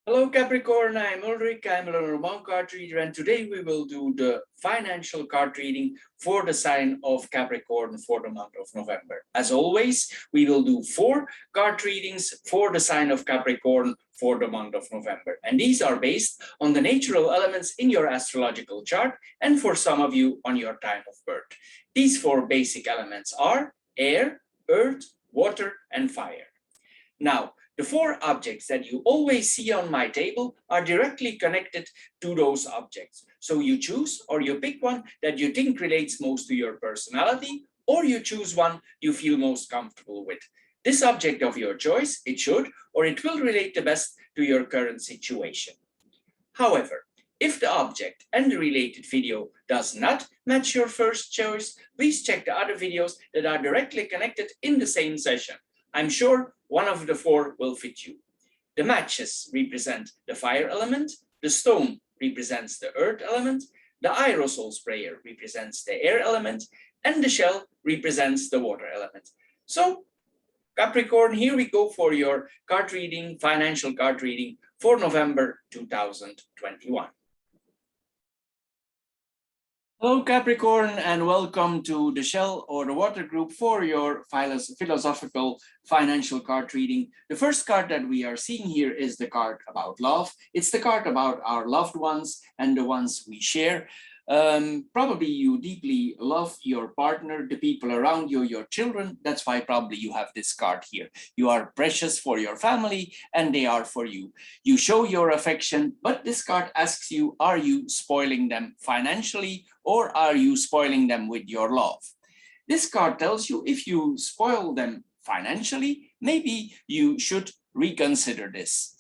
Hello Capricorn, I'm Ulrich, I'm a learner one card reader, and today we will do the financial card reading for the sign of Capricorn for the month of November. As always, we will do 4 card readings for the sign of Capricorn for the month of November. And these are based on the natural elements in your astrological chart and for some of you on your time of birth. These 4 basic elements are air, earth, water, and fire. Now, the 4 objects that you always see on my table are directly connected to those objects. So you choose or you pick one that you think relates most to your personality, or you choose one you feel most comfortable with. This object of your choice, it should or it will relate the best to your current situation. However, if the object and the related video does not match your first choice, please check the other videos that are directly connected in the same session. I'm sure one of the 4 will fit you. The matches represent the fire element, the stone represents the earth element, the aerosol sprayer represents the air element, and the shell represents the water element. So, Capricorn, here we go for your card reading, financial card reading for November 2021. Hello Capricorn, and welcome to the Shell or the Water group for your philosophical financial card reading. The first card that we are seeing here is the card about love. It's the card about our loved ones and the ones we share. Probably you deeply love your partner, the people around you, your children. That's why probably you have this card here. You are precious for your family and they are for you. You show your affection, but this card asks you, are you spoiling them financially or are you spoiling them with your love? This card tells you if you spoil them financially, maybe you should reconsider this.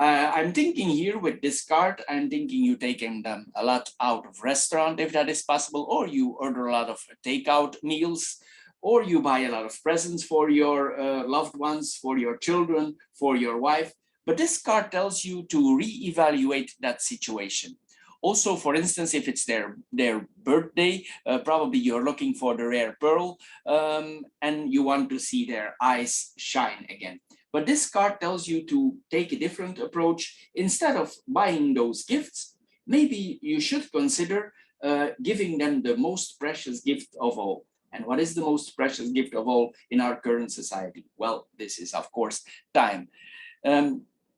I'm thinking here with this card, I'm thinking you taking them a lot out of restaurant, if that is possible, or you order a lot of takeout meals, or you buy a lot of presents for your loved ones, for your children, for your wife. But this card tells you to reevaluate that situation. Also, for instance, if it's their birthday, probably you're looking for the rare pearl and you want to see their eyes shine again. But this card tells you to take a different approach. Instead of buying those gifts, maybe you should consider giving them the most precious gift of all. And what is the most precious gift of all in our current society? Well, this is, of course, time.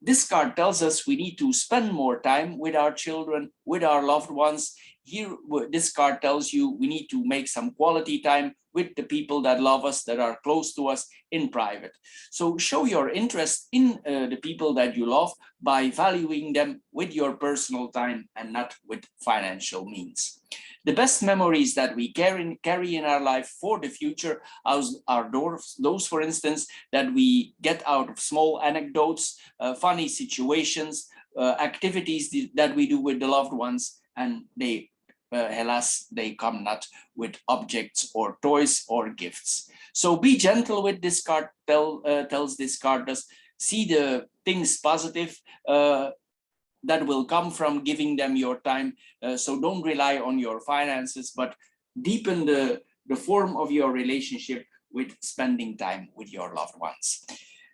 This card tells us we need to spend more time with our children, with our loved ones. Here, this card tells you we need to make some quality time with the people that love us, that are close to us in private. So show your interest in the people that you love by valuing them with your personal time and not with financial means. The best memories that we carry in our life for the future are those, for instance, that we get out of small anecdotes, funny situations, activities that we do with the loved ones, and they alas, they come not with objects or toys or gifts. So be gentle with this card, tells this card us, see the things positive that will come from giving them your time. So don't rely on your finances, but deepen the form of your relationship with spending time with your loved ones.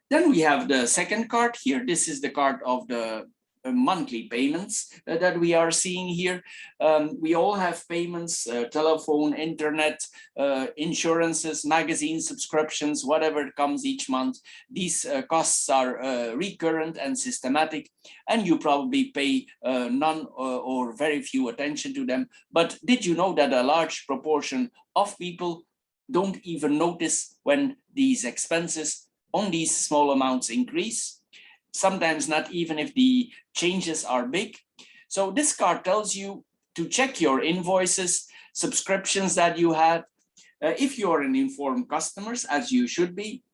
Then we have the second card here. This is the card of the monthly payments that we are seeing here. We all have payments, telephone, internet, insurances, magazine subscriptions, whatever comes each month. These costs are recurrent and systematic, and you probably pay none or very few attention to them. But did you know that a large proportion of people don't even notice when these expenses on these small amounts increase? Sometimes not even if the changes are big. So this card tells you to check your invoices, subscriptions that you have. If you're an informed customer, as you should be,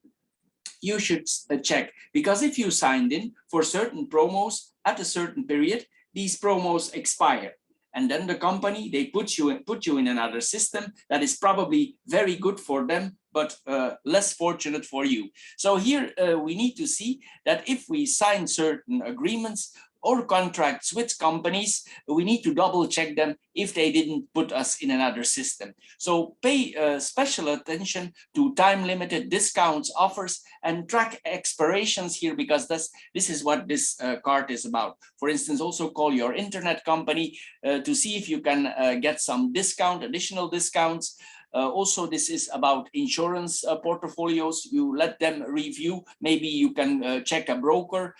you should check, because if you signed in for certain promos at a certain period, these promos expire. And then the company, they put you in another system that is probably very good for them, but less fortunate for you. So here we need to see that if we sign certain agreements or contracts with companies, we need to double check them if they didn't put us in another system. So pay special attention to time-limited discounts, offers, and track expirations here, because this is what this card is about. For instance, also call your internet company to see if you can get some additional discounts. Also, this is about insurance portfolios. You let them review. Maybe you can check a broker.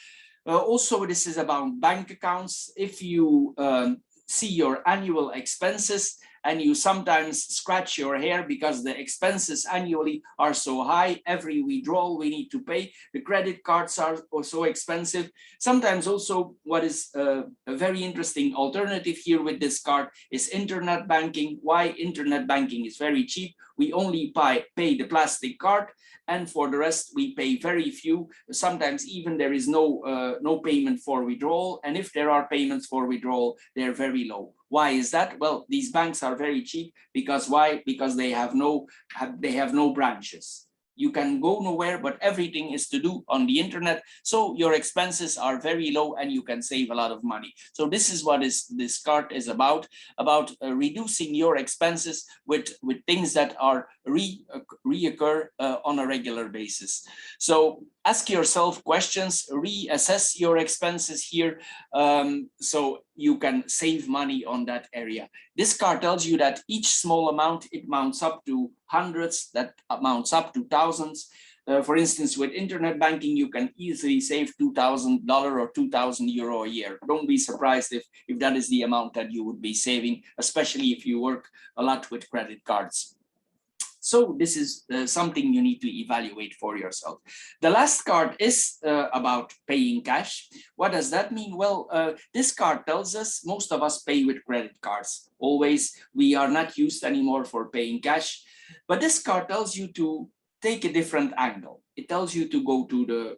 Also, this is about bank accounts. If you see your annual expenses and you sometimes scratch your hair because the expenses annually are so high, every withdrawal we need to pay, the credit cards are so expensive. Sometimes also what is a very interesting alternative here with this card is internet banking. Why internet banking is very cheap? We only pay the plastic card, and for the rest we pay very few. Sometimes even there is no payment for withdrawal, and if there are payments for withdrawal, they're very low. Why is that? Well, these banks are very cheap because why? Because they have no branches. You can go nowhere, but everything is to do on the internet. So your expenses are very low and you can save a lot of money. So this is what this card is about reducing your expenses with things that are reoccur on a regular basis. So ask yourself questions, reassess your expenses here, so you can save money on that area. This card tells you that each small amount, it mounts up to hundreds, that amounts up to thousands. For instance, with internet banking, you can easily save $2,000 or €2,000 a year. Don't be surprised if that is the amount that you would be saving, especially if you work a lot with credit cards. So this is something you need to evaluate for yourself. The last card is about paying cash. What does that mean? Well, this card tells us most of us pay with credit cards. Always, we are not used anymore for paying cash. But this card tells you to take a different angle. It tells you to go to the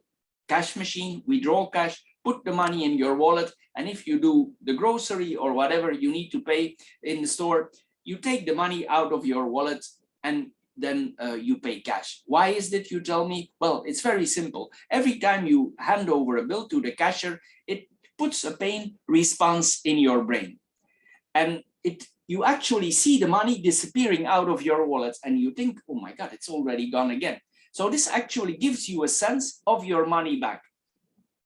cash machine, withdraw cash, put the money in your wallet. And if you do the grocery or whatever you need to pay in the store, you take the money out of your wallet and then you pay cash. Why is that, you tell me? Well, it's very simple. Every time you hand over a bill to the cashier, it puts a pain response in your brain. And you actually see the money disappearing out of your wallet and you think, oh my God, it's already gone again. So this actually gives you a sense of your money back.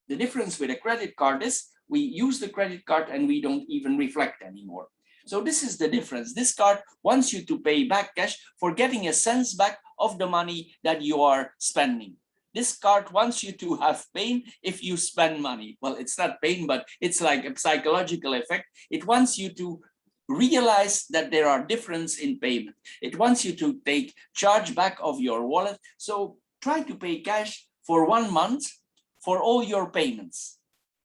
The difference with a credit card is we use the credit card and we don't even reflect anymore. So this is the difference. This card wants you to pay back cash for getting a sense back of the money that you are spending. This card wants you to have pain if you spend money. Well, it's not pain, but it's like a psychological effect. It wants you to realize that there are differences in payment. It wants you to take charge back of your wallet. So try to pay cash for 1 month for all your payments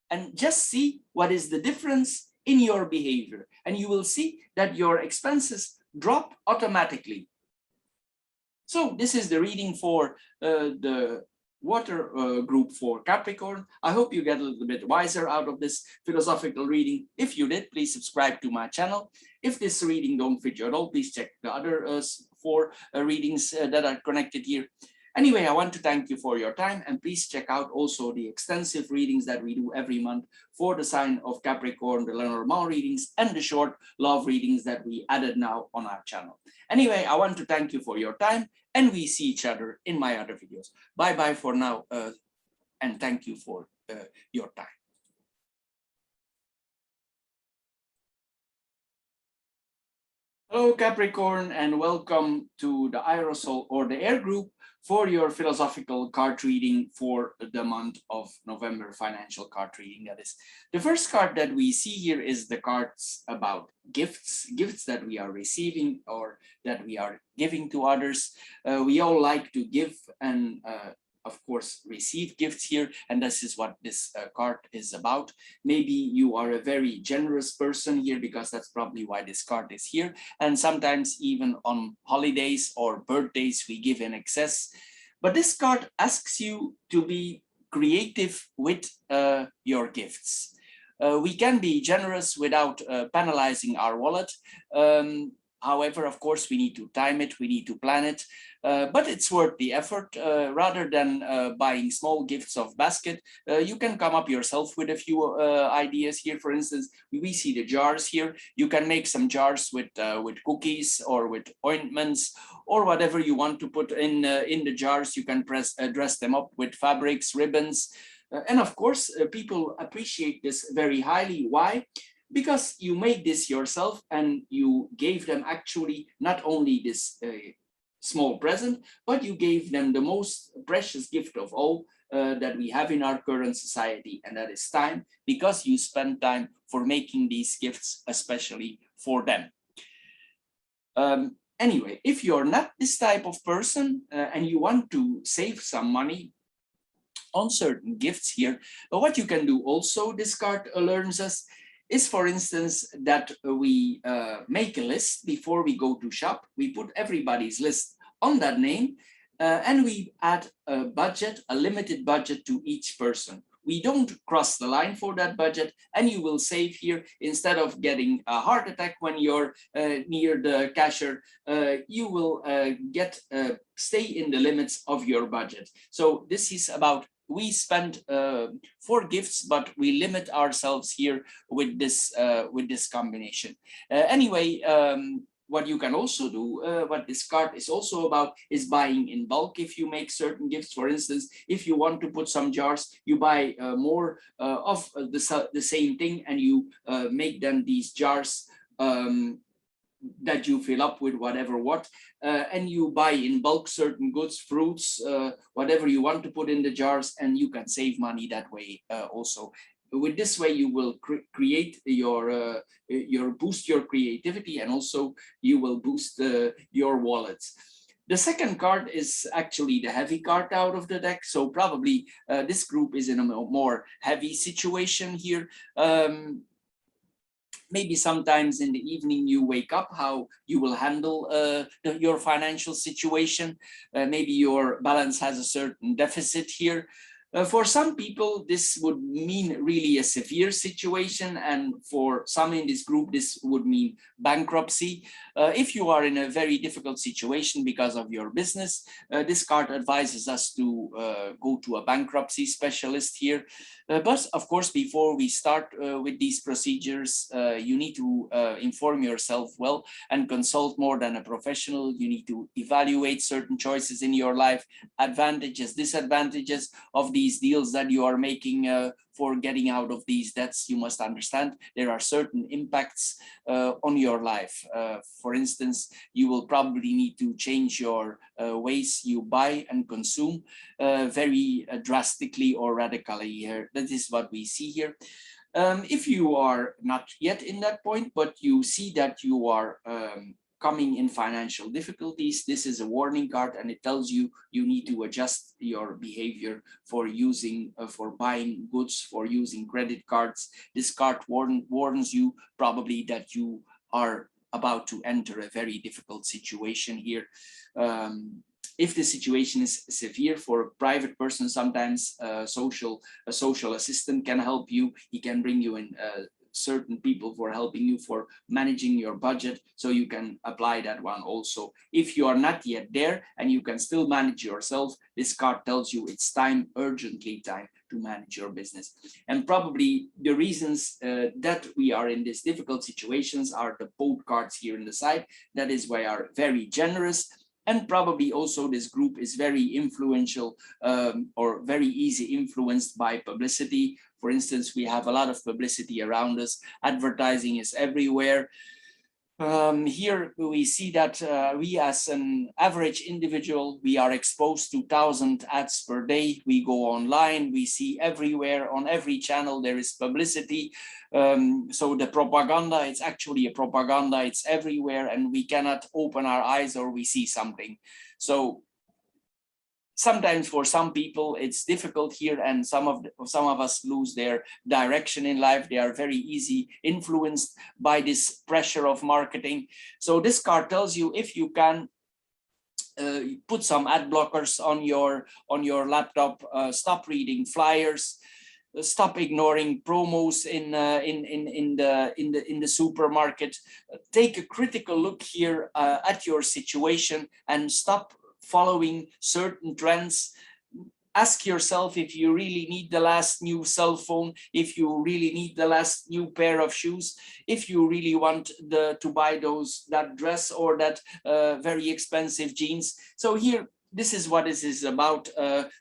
and just see what is the difference in your behavior, and you will see that your expenses drop automatically. So this is the reading for the water group for Capricorn. I hope you get a little bit wiser out of this philosophical reading. If you did, please subscribe to my channel. If this reading don't fit you at all, please check the other 4 readings that are connected here. Anyway, I want to thank you for your time, and please check out also the extensive readings that we do every month for the sign of Capricorn, the Lenormand readings, and the short love readings that we added now on our channel. Anyway, I want to thank you for your time, and we see each other in my other videos. Bye-bye for now, and thank you for your time. Hello, Capricorn, and welcome to the Aerosol or the Air group for your philosophical card reading for the month of November, financial card reading. That is, the first card that we see here is the cards about gifts that we are receiving or that we are giving to others. We all like to give and of course receive gifts here, and this is what this card is about. Maybe you are a very generous person here, because that's probably why this card is here, and sometimes even on holidays or birthdays we give in excess. But this card asks you to be creative with your gifts. We can be generous without penalizing our wallet. However, of course, we need to time it, we need to plan it, but it's worth the effort. Rather than buying small gifts of basket, you can come up yourself with a few ideas here. For instance, we see the jars here. You can make some jars with cookies or with ointments or whatever you want to put in the jars. You can dress them up with fabrics, ribbons. And of course, people appreciate this very highly. Why? Because you made this yourself and you gave them actually not only this small present, but you gave them the most precious gift of all that we have in our current society, and that is time, because you spend time for making these gifts, especially for them. Anyway, if you're not this type of person and you want to save some money on certain gifts here, what you can do also, this card learns us, is, for instance, that we make a list before we go to shop. We put everybody's list on that name and we add a budget, a limited budget to each person. We don't cross the line for that budget, and you will save here. Instead of getting a heart attack when you're near the cashier, you will stay in the limits of your budget. So this is about, we spend for gifts, but we limit ourselves here with this combination. Anyway, what you can also do, what this card is also about, is buying in bulk. If you make certain gifts, for instance, if you want to put some jars, you buy more of the same thing, and you make them these jars that you fill up with whatever and you buy in bulk certain goods, fruits, whatever you want to put in the jars, and you can save money that way also. With this way, you will create boost your creativity, and also you will boost your wallets. The second card is actually the heavy card out of the deck. So probably this group is in a more heavy situation here. Maybe sometimes in the evening you wake up, how you will handle your financial situation. Maybe your balance has a certain deficit here. For some people, this would mean really a severe situation, and for some in this group, this would mean bankruptcy. If you are in a very difficult situation because of your business, this card advises us to go to a bankruptcy specialist here. But of course, before we start with these procedures, you need to inform yourself well and consult more than a professional. You need to evaluate certain choices in your life, advantages, disadvantages of these deals that you are making for getting out of these debts. You must understand there are certain impacts on your life. For instance, you will probably need to change your ways you buy and consume very drastically or radically. That is what we see here. If you are not yet in that point, but you see that you are coming in financial difficulties, this is a warning card, and it tells you you need to adjust your behavior for using, for buying goods, for using credit cards. This card warns you probably that you are about to enter a very difficult situation here. If the situation is severe, for a private person, sometimes a social assistant can help you. He can bring you in certain people for helping you for managing your budget, so you can apply that one also. If you are not yet there and you can still manage yourself, this card tells you it's time, urgently time, to manage your business. And probably the reasons that we are in these difficult situations are the both cards here in the side. That is why are very generous. And probably also this group is very influential or very easy influenced by publicity. For instance, we have a lot of publicity around us. Advertising is everywhere. Here we see that we, as an average individual, we are exposed to 1,000 ads per day. We go online, we see everywhere, on every channel there is publicity. So the propaganda, it's actually a propaganda, it's everywhere, and we cannot open our eyes or we see something. So sometimes for some people it's difficult here, and some of us lose their direction in life. They are very easy influenced by this pressure of marketing. So this card tells you, if you can put some ad blockers on your laptop, stop reading flyers, Stop ignoring promos in the supermarket. Take a critical look here at your situation and stop following certain trends. Ask yourself if you really need the last new cell phone, if you really need the last new pair of shoes, if you really want to buy that dress or that very expensive jeans. So here, this is what this is about.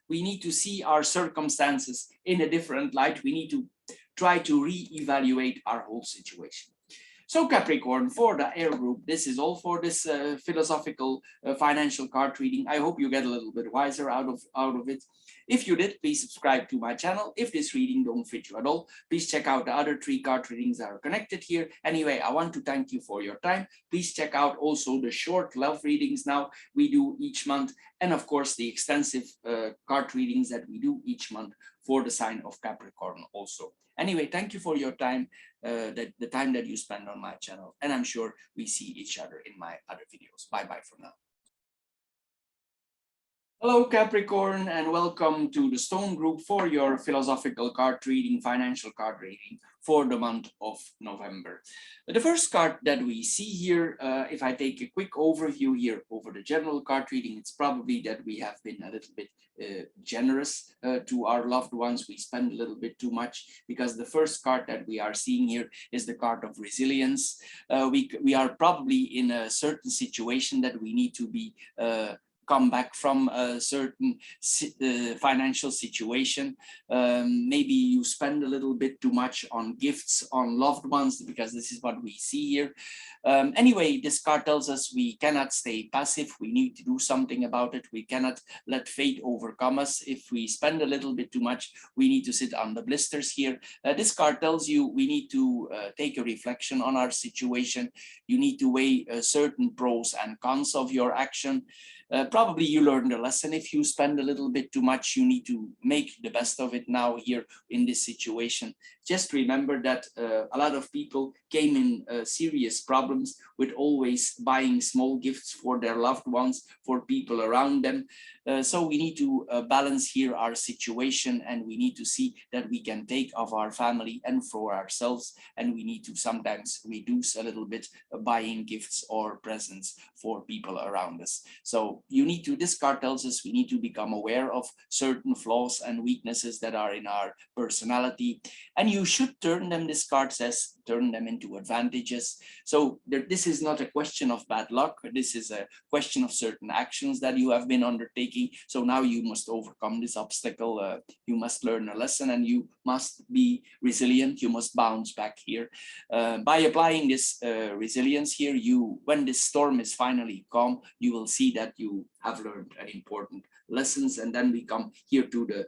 We need to see our circumstances in a different light. We need to try to re-evaluate our whole situation. So Capricorn, for the air group, this is all for this philosophical financial card reading. I hope you get a little bit wiser out of it. If you did, please subscribe to my channel. If this reading don't fit you at all, please check out the other 3 card readings that are connected here. Anyway, I want to thank you for your time. Please check out also the short love readings now we do each month. And of course, the extensive card readings that we do each month for the sign of Capricorn also. Anyway, thank you for your time, the time that you spend on my channel. And I'm sure we see each other in my other videos. Bye-bye for now. Hello Capricorn, and welcome to the Stone Group for your philosophical card reading, financial card reading for the month of November. The first card that we see here, if I take a quick overview here over the general card reading, it's probably that we have been a little bit generous to our loved ones. We spend a little bit too much, because the first card that we are seeing here is the card of resilience. We are probably in a certain situation that we need to be come back from a certain financial situation. Maybe you spend a little bit too much on gifts on loved ones, because this is what we see here. Anyway, this card tells us we cannot stay passive. We need to do something about it. We cannot let fate overcome us. If we spend a little bit too much, we need to sit on the blisters here. This card tells you we need to take a reflection on our situation. You need to weigh certain pros and cons of your action. Probably you learned a lesson. If you spend a little bit too much, you need to make the best of it now here in this situation. Just remember that a lot of people came in serious problems with always buying small gifts for their loved ones, for people around them. So we need to balance here our situation, and we need to see that we can take of our family and for ourselves, and we need to sometimes reduce a little bit buying gifts or presents for people around us. So this card tells us we need to become aware of certain flaws and weaknesses that are in our personality, and you should turn them, this card says, turn them into advantages. So this is not a question of bad luck. This is a question of certain actions that you have been undertaking. So now you must overcome this obstacle. You must learn a lesson, and you must be resilient. You must bounce back here. By applying this resilience here, when this storm is finally calm, you will see that you have learned an important lessons. And then we come here to the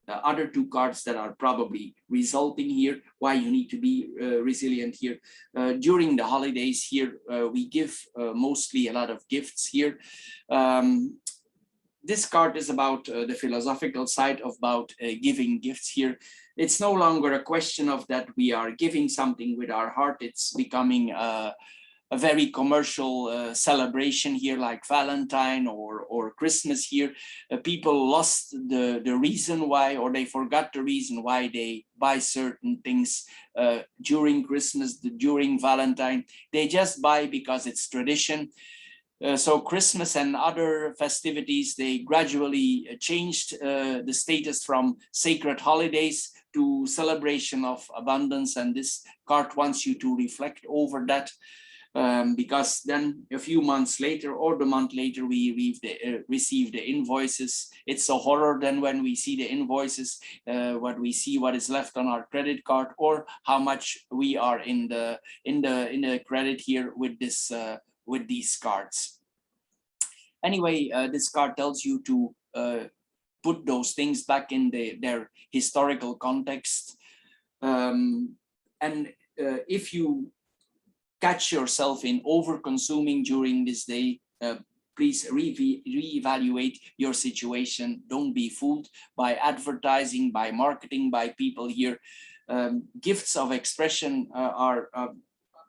other 2 cards that are probably resulting here, why you need to be resilient here. During the holidays here, we give mostly a lot of gifts here. This card is about the philosophical side about giving gifts here. It's no longer a question of that we are giving something with our heart. It's becoming a very commercial celebration here, like Valentine or Christmas here. People lost the reason why, or they forgot the reason why they buy certain things during Christmas, during Valentine. They just buy because it's tradition. So Christmas and other festivities, they gradually changed the status from sacred holidays to celebration of abundance. And this card wants you to reflect over that. Because then a few months later or the month later, we receive the invoices. It's a horror then when we see the invoices, what we see, what is left on our credit card, or how much we are in the credit here with this with these cards. Anyway, this card tells you to put those things back in their historical context, and if you catch yourself in over consuming during this day, please reevaluate your situation. Don't be fooled by advertising, by marketing, by people here. Gifts of expression are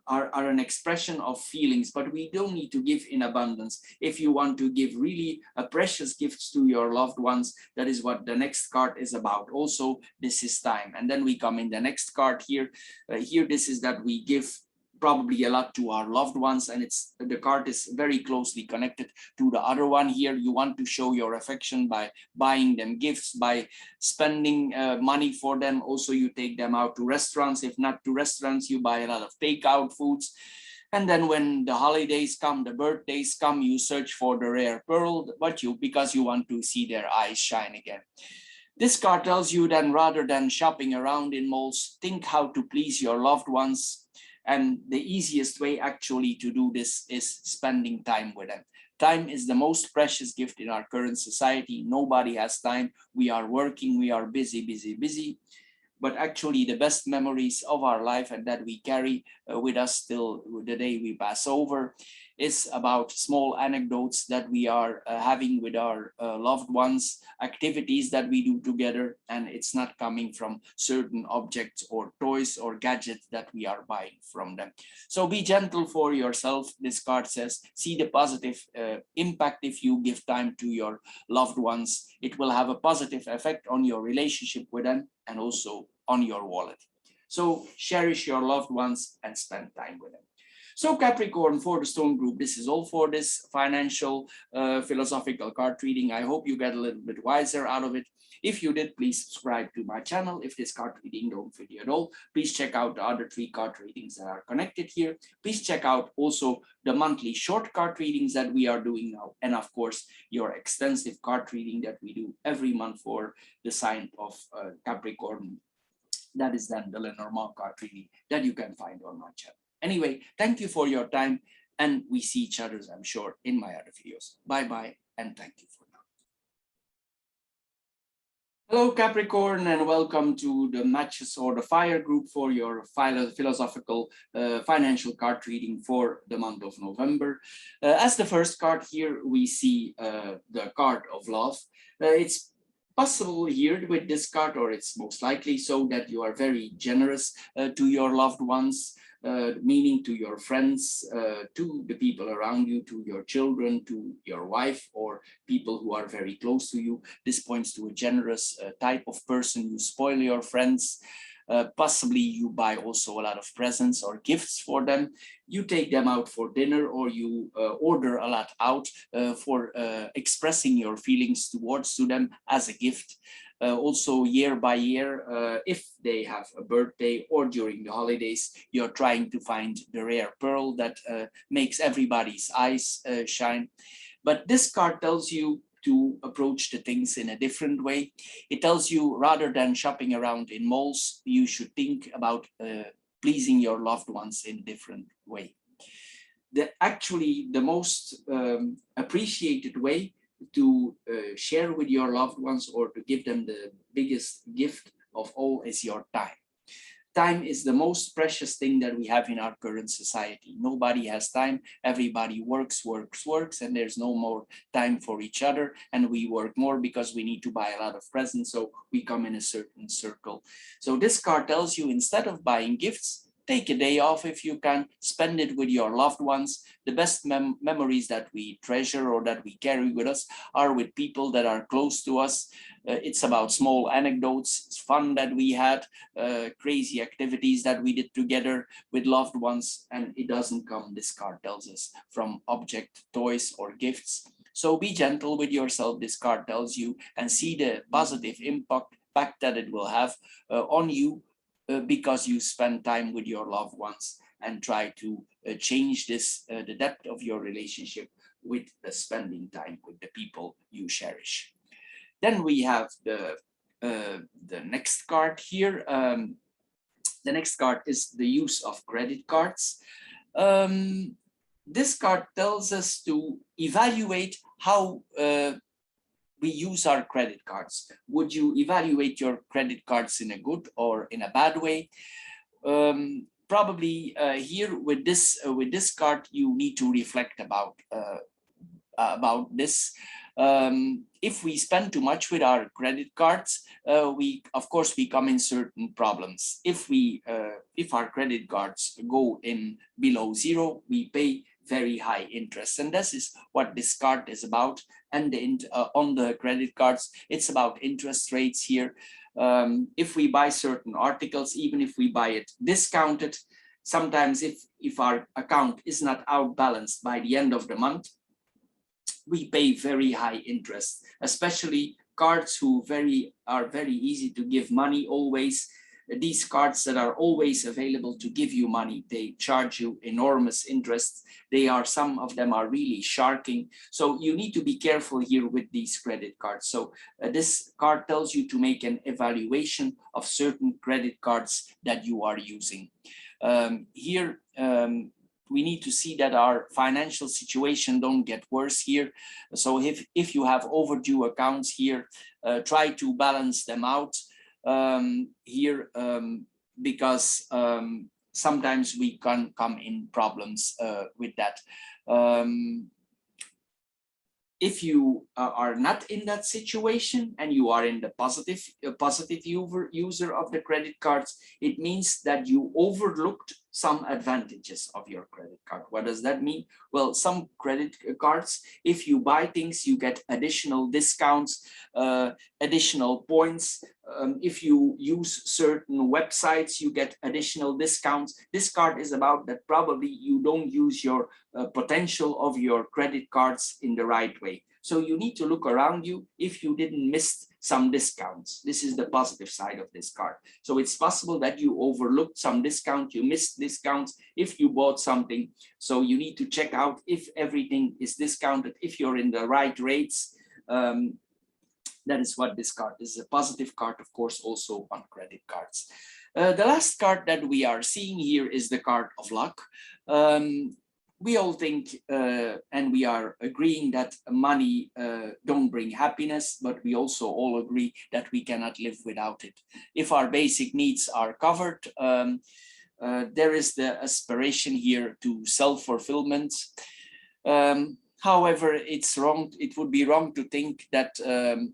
are an expression of feelings, but we don't need to give in abundance. If you want to give really a precious gifts to your loved ones, that is what the next card is about. Also, this is time. And then we come in the next card here. Here, this is that we give probably a lot to our loved ones, and it's the card is very closely connected to the other one here. You want to show your affection by buying them gifts, by spending money for them. Also, you take them out to restaurants. If not to restaurants, you buy a lot of takeout foods. And then when the holidays come, the birthdays come, you search for the rare pearl, because you want to see their eyes shine again. This card tells you then, rather than shopping around in malls, think how to please your loved ones. And the easiest way actually to do this is spending time with them. Time is the most precious gift in our current society. Nobody has time. We are working, we are busy, busy, busy. But actually the best memories of our life and that we carry with us till the day we pass over is about small anecdotes that we are having with our loved ones, activities that we do together, and it's not coming from certain objects or toys or gadgets that we are buying from them. So be gentle for yourself. This card says, see the positive impact if you give time to your loved ones. It will have a positive effect on your relationship with them and also on your wallet. So cherish your loved ones and spend time with them. So Capricorn, for the Stone Group, this is all for this financial philosophical card reading. I hope you get a little bit wiser out of it. If you did, please subscribe to my channel. If this card reading don't fit you at all, please check out the other 3 card readings that are connected here. Please check out also the monthly short card readings that we are doing now. And of course, your extensive card reading that we do every month for the sign of Capricorn. That is then the Lenormand card reading that you can find on my channel. Anyway, thank you for your time, and we see each other, I'm sure, in my other videos. Bye-bye, and thank you for now. Hello, Capricorn, and welcome to the Matches or the Fire group for your philosophical financial card reading for the month of November. As the first card here, we see the card of love. It's possible here with this card, or it's most likely so, that you are very generous to your loved ones, meaning to your friends, to the people around you, to your children, to your wife, or people who are very close to you. This points to a generous type of person. You spoil your friends. Possibly you buy also a lot of presents or gifts for them. You take them out for dinner, or you order a lot out for expressing your feelings towards them as a gift. Also, year by year, if they have a birthday or during the holidays, you're trying to find the rare pearl that makes everybody's eyes shine. But this card tells you to approach the things in a different way. It tells you, rather than shopping around in malls, you should think about pleasing your loved ones in a different way. Actually, the most appreciated way to share with your loved ones or to give them the biggest gift of all is your time. Time is the most precious thing that we have in our current society. Nobody has time. Everybody works, and there's no more time for each other. And we work more because we need to buy a lot of presents, so we come in a certain circle. So this card tells you, instead of buying gifts, take a day off if you can, spend it with your loved ones. The best memories that we treasure or that we carry with us are with people that are close to us. It's about small anecdotes, fun that we had, crazy activities that we did together with loved ones. And it doesn't come, this card tells us, from object, toys, or gifts. So be gentle with yourself, this card tells you, and see the positive impact that it will have on you, because you spend time with your loved ones, and try to change this, the depth of your relationship with spending time with the people you cherish. Then we have the next card here. The next card is the use of credit cards. This card tells us to evaluate how we use our credit cards. Would you evaluate your credit cards in a good or in a bad way? Probably here with this card, you need to reflect about this. If we spend too much with our credit cards, of course we come in certain problems. If our credit cards go in below zero, we pay very high interest, and this is what this card is about. And on the credit cards, it's about interest rates here. If we buy certain articles, even if we buy it discounted, sometimes if our account is not outbalanced by the end of the month, we pay very high interest, especially cards who are very easy to give money always. These cards that are always available to give you money, they charge you enormous interest. Some of them are really sharking. So you need to be careful here with these credit cards. So this card tells you to make an evaluation of certain credit cards that you are using. Here, we need to see that our financial situation don't get worse here. So if you have overdue accounts here, try to balance them out here, because sometimes we can come in problems with that. If you are not in that situation and you are in the positive user of the credit cards, it means that you overlooked some advantages of your credit card. What does that mean? Well, some credit cards, if you buy things, you get additional discounts, additional points. If you use certain websites, you get additional discounts. This card is about that probably you don't use your potential of your credit cards in the right way. So you need to look around you if you didn't miss some discounts. This is the positive side of this card. So it's possible that you overlooked some discount, you missed discounts if you bought something. So you need to check out if everything is discounted, if you're in the right rates. That is what this card is. A positive card, of course, also on credit cards. The last card that we are seeing here is the card of luck. We all think and we are agreeing that money don't bring happiness, but we also all agree that we cannot live without it. If our basic needs are covered, there is the aspiration here to self-fulfillment. However, it's wrong. It would be wrong to think that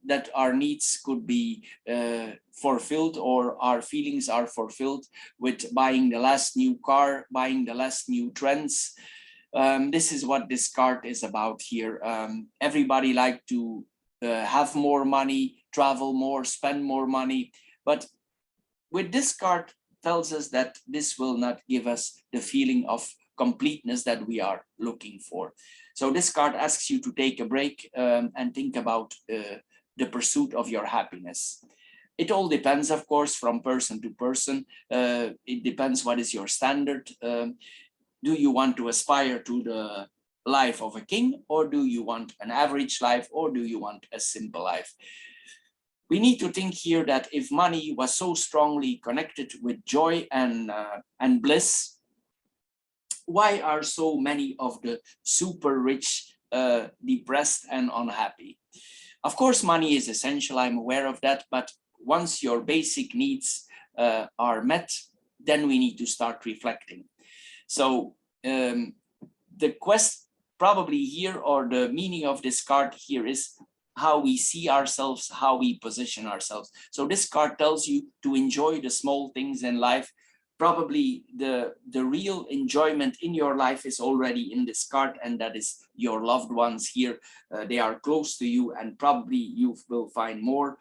that our needs could be fulfilled, or our feelings are fulfilled with buying the last new car, buying the last new trends. This is what this card is about here. Everybody like to have more money, travel more, spend more money, but with this card tells us that this will not give us the feeling of completeness that we are looking for. So this card asks you to take a break and think about the pursuit of your happiness. It all depends, of course, from person to person. It depends what is your standard. Do you want to aspire to the life of a king, or do you want an average life, or do you want a simple life? We need to think here that if money was so strongly connected with joy and bliss, why are so many of the super rich depressed and unhappy? Of course, money is essential, I'm aware of that, but once your basic needs are met, then we need to start reflecting. So the quest probably here, or the meaning of this card here, is how we see ourselves, how we position ourselves. So this card tells you to enjoy the small things in life. Probably the real enjoyment in your life is already in this card, and that is your loved ones here. They are close to you, and probably you will find more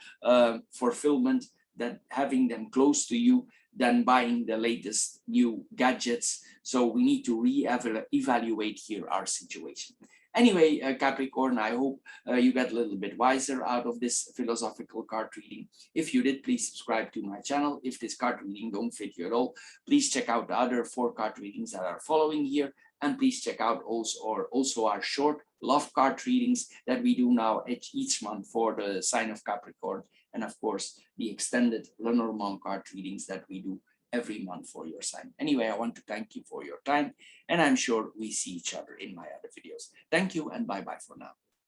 fulfillment than having them close to you than buying the latest new gadgets. So we need to re-evaluate here our situation. Anyway, Capricorn, I hope you got a little bit wiser out of this philosophical card reading. If you did, please subscribe to my channel. If this card reading don't fit you at all, please check out the other 4 card readings that are following here. And please check out also our short love card readings that we do now each month for the sign of Capricorn. And of course, the extended Lenormand card readings that we do every month for your sign. Anyway, I want to thank you for your time, and I'm sure we see each other in my other videos. Thank you, and bye-bye for now.